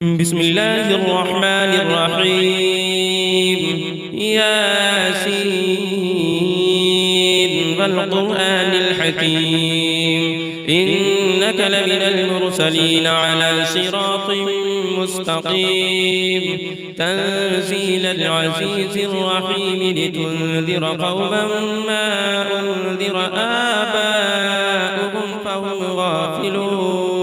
بسم الله الرحمن الرحيم. ياسين والقرآن الحكيم إنك لمن المرسلين على صراط مستقيم تنزيل العزيز الرحيم لتنذر قوما ما أنذر آباؤهم فهم غافلون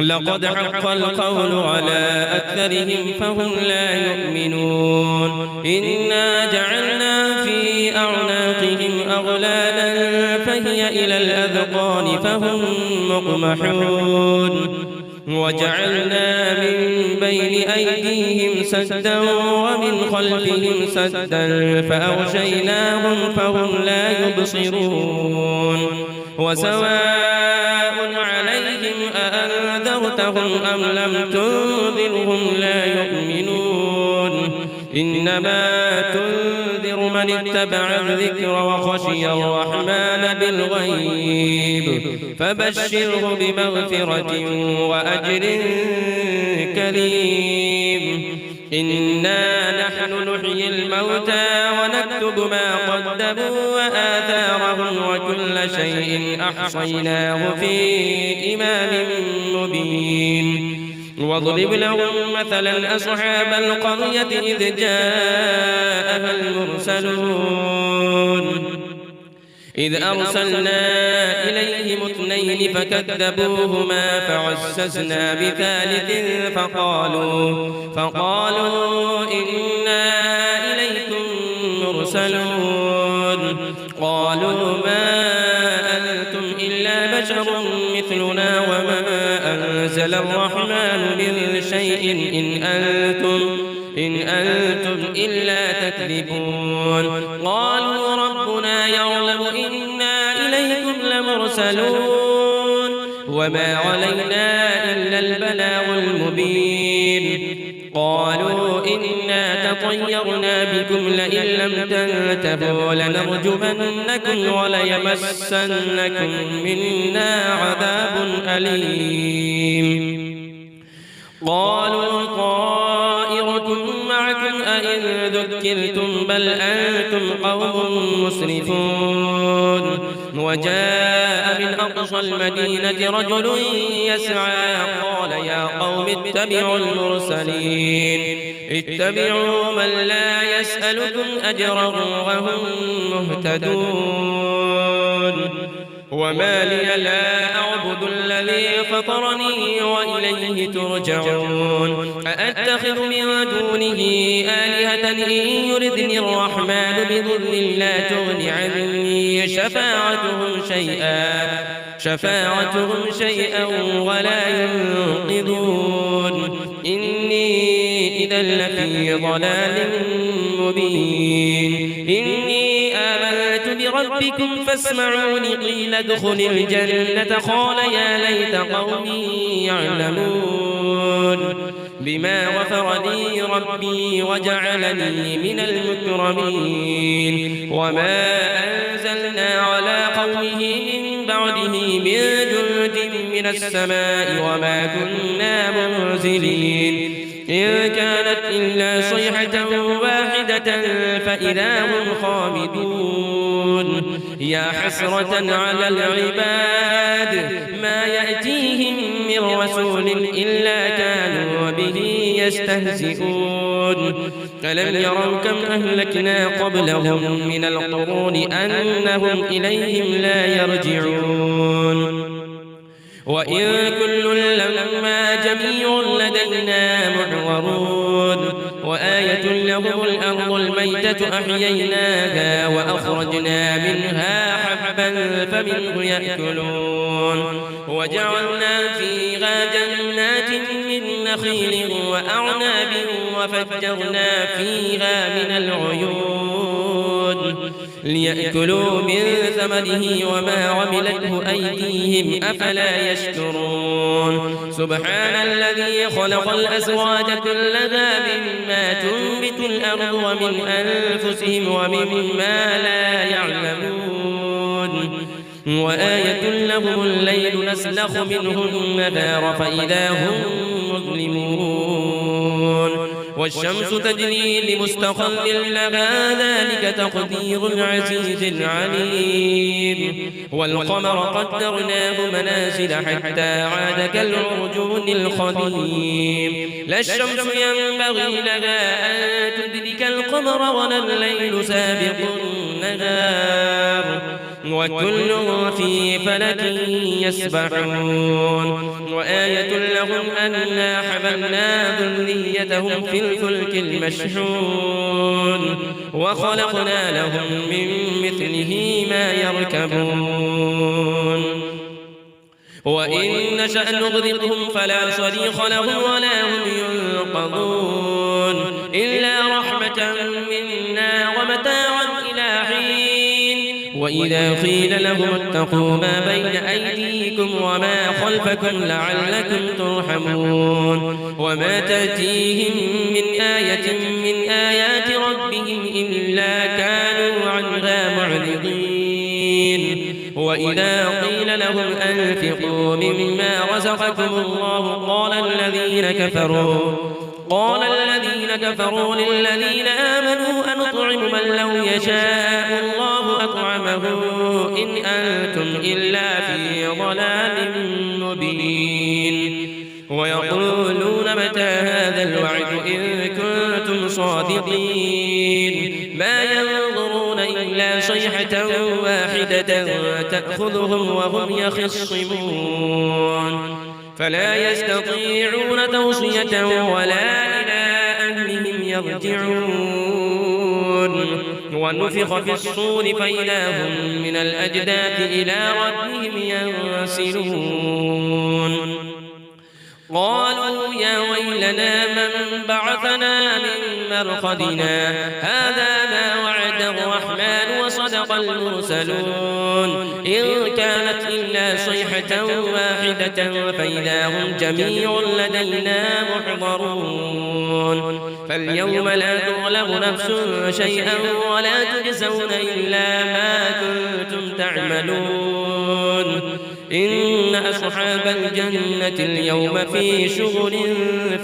لقد حق القول على أكثرهم فهم لا يؤمنون إنا جعلنا في أعناقهم أغلالا فهي إلى الأذقان فهم مقمحون وجعلنا من بين أيديهم سدا ومن خلفهم سدا فأغشيناهم فهم لا يبصرون وسواء عليهم أأنذرتهم أم لم تنذرهم لا يؤمنون إنما تنذر من اتبع الذكر وخشي الرحمن بالغيب فبشره بمغفرة وأجر كريم إنا نحن نحيي الموتى ونكتب ما قدموا وآثارهم وكل شيء أحصيناه في إمام مبين واضرب لهم مثلا أصحاب القرية إذ جاءها المرسلون إذ أرسلنا إليهم اثنين فكذبوهما فعززنا بثالث فقالوا إنا إليكم مرسلون قالوا ما أنتم إلا بشر مثلنا وما أنزل الرحمن من شيء إن أنتم إلا تكذبون قالوا ربنا يعلم إنا إليكم لمرسلون وما علينا إلا البلاغ المبين قالوا إنا تطيرنا بكم لئن لم تنتهوا لنرجمنكم وليمسنكم منا عذاب أليم قالوا طائركم معكم أئن ذكرتم بل أنتم قوم مسرفون وجاء من أقصى المدينة رجل يسعى قال يا قوم اتبعوا المرسلين اتبعوا من لا يسألكم أجرا وهم مهتدون وما لي لا أعبد الذي فطرني وإليه ترجعون أأتخذ من دونه آلهة إن يردني الرحمن بضر لا تغن عني شفاعتهم شيئا ولا ينقذون إني إذا لفي ضلال مبين إني آمنت بربكم فاسمعوني قيل ادخل الجنة قال يا ليت قومي يعلمون بما غفر لي ربي وجعلني من المكرمين وما أنزلنا على قومه من بعده من جند من السماء وما كنا منزلين إن كانت إلا صيحة واحدة فإذا هم خامدون يا حسرة على العباد ما يأتيهم من رسول إلا كانوا به يستهزئون ألم يروا كم أهلكنا قبلهم من القرون أنهم إليهم لا يرجعون وإن كل لما جميع لدينا محضرون وآية لهم الأرض الميتة أحييناها وأخرجنا منها حبا فمنه يأكلون وجعلنا فيها جنات من نخيل وأعناب وفجرنا فيها من العيون ليأكلوا من ثمره وما عملته أيديهم أفلا يشكرون سبحان الذي خلق الأزواج كلها مما تنبت الأرض ومن أنفسهم ومما لا يعلمون وآية لهم الليل نسلخ منه النهار فإذا هم مظلمون والشمس تجري لمستقر لها ذلك تقدير العزيز العليم والقمر قدرناه منازل حتى عاد كالعرجون القديم لا الشمس ينبغي لها أن تدرك القمر ولا الليل سابق النهار وكل في فلك يسبحون وآية لهم أنا حملنا ذريتهم في الفلك المشحون وخلقنا لهم من مثله ما يركبون وإن نشأ نغرقهم فلا صريخ لهم ولا هم ينقذون إلا رحمة منا ومتاعا إلى حين وإذا قيل لهم اتقوا ما بين أيديكم وما خلفكم لعلكم ترحمون وما تأتيهم من آية من آيات ربهم إلا كانوا عنها معرضين وإذا قيل لهم أنفقوا مما رزقكم الله قال الذين كفروا للذين آمنوا أنطعم من لو يشاء الله أطعمه إن أنتم إلا في ضلال مبين ويقولون متى هذا الوعد إن كنتم صادقين ما ينظرون إلا صيحة واحدة تأخذهم وهم يخصمون فلا يستطيعون توصية ولا إلى أهلهم يرجعون ونفخ في الصور فإذا هم من الأجداث إلى ربهم ينسلون قالوا يا ويلنا من بعثنا من مرقدنا هذا ما وعد الرحمن وصدق المرسلون إن كانت إلا صيحة واحدة فإذا هم جميع لدينا محضرون فاليوم لا تظلم نفس شيئا ولا تجزون إلا ما كنتم تعملون إن أصحاب الجنة اليوم في شغل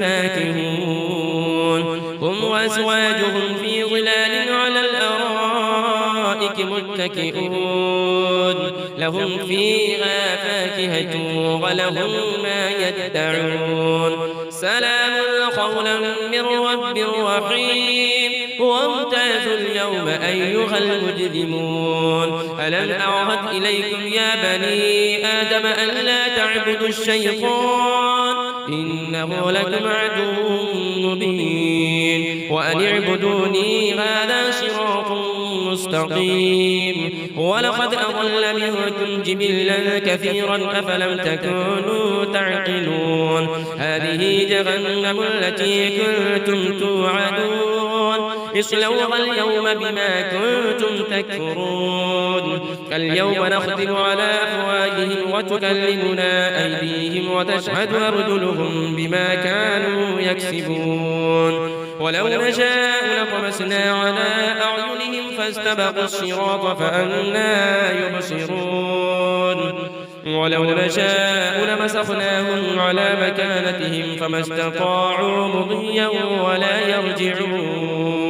فاكهون هم وأزواجهم في ظلال على الأرائك متكئون لهم فيها فاكهة ولهم ما يدعون سلام قولا من رب رحيم وامتازوا اليوم أيها المجرمون ألم أعهد إليكم يا بني آدم ألا تعبدوا الشيطان إنه لكم عدو مبين وأن اعبدوني هذا صراط مستقيم ولقد أضل منكم جبلا كثيرا أفلم تكونوا تعقلون هذه جهنم التي كنتم توعدون اصلوها اليوم بما كنتم تكفرون اليوم نختم على أفواههم وتكلمنا أيديهم وتشهد أرجلهم بما كانوا يكسبون ولو نشاء لطمسنا على أعينهم فاستبقوا الصراط فأنى يبصرون ولو نشاء لمسخناهم على مكانتهم فما استطاعوا مضيا ولا يرجعون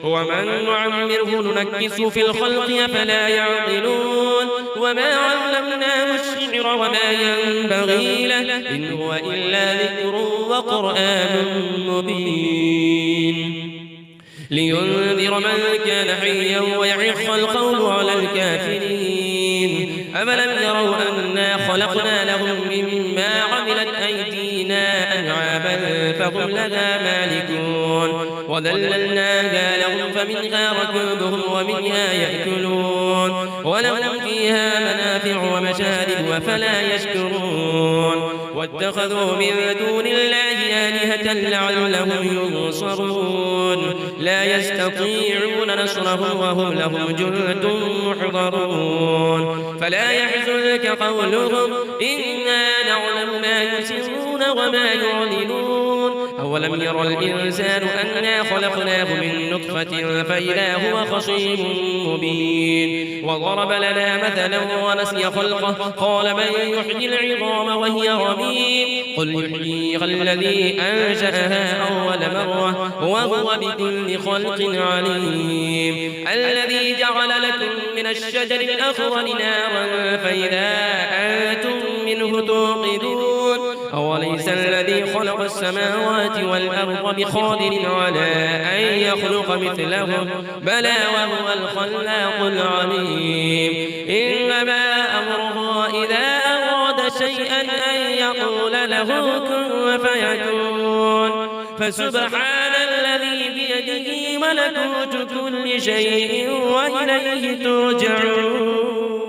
ومن نعمره ننكسه في الخلق أفلا يعقلون وما علمناه الشعر وما ينبغي له إن هو إلا ذكر وقرآن مبين لينذر من كان حيا ويحق القول على الكافرين أفلم يروا أنا خلقنا لهم مما عملت أيدينا أنعاما فهم لها مالكون وذللناها لهم فمنها ركوبهم ومنها يأكلون ولهم فيها منافع ومشارب أفلا يشكرون واتخذوا من دون الله آلهة لعلهم ينصرون لا يستطيعون نصرهم وهم لهم جند محضرون فلا يحزنك قولهم إنا نعلم ما يسرون وما يعلنون أولم ير الإنسان أنا خلقناه من نطفة فإذا هو خصيم مبين وضرب لنا مثلا ونسي خلقه قال من يحيي العظام وهي رميم قل يحييها الذي أنشأها أول مرة وهو بكل خلق عليم الذي جعل لكم من الشجر الأخضر نارا فإذا أنتم منه توقدون أوليس الذي خلق السماوات والأرض بقادر على أن يخلق مثلهم بلى وهو الخلاق العليم إنما أمره إذا أراد شيئا أن يقول له كن فيكون فسبحان الذي بيده ملكوت كل شيء وإليه ترجعون.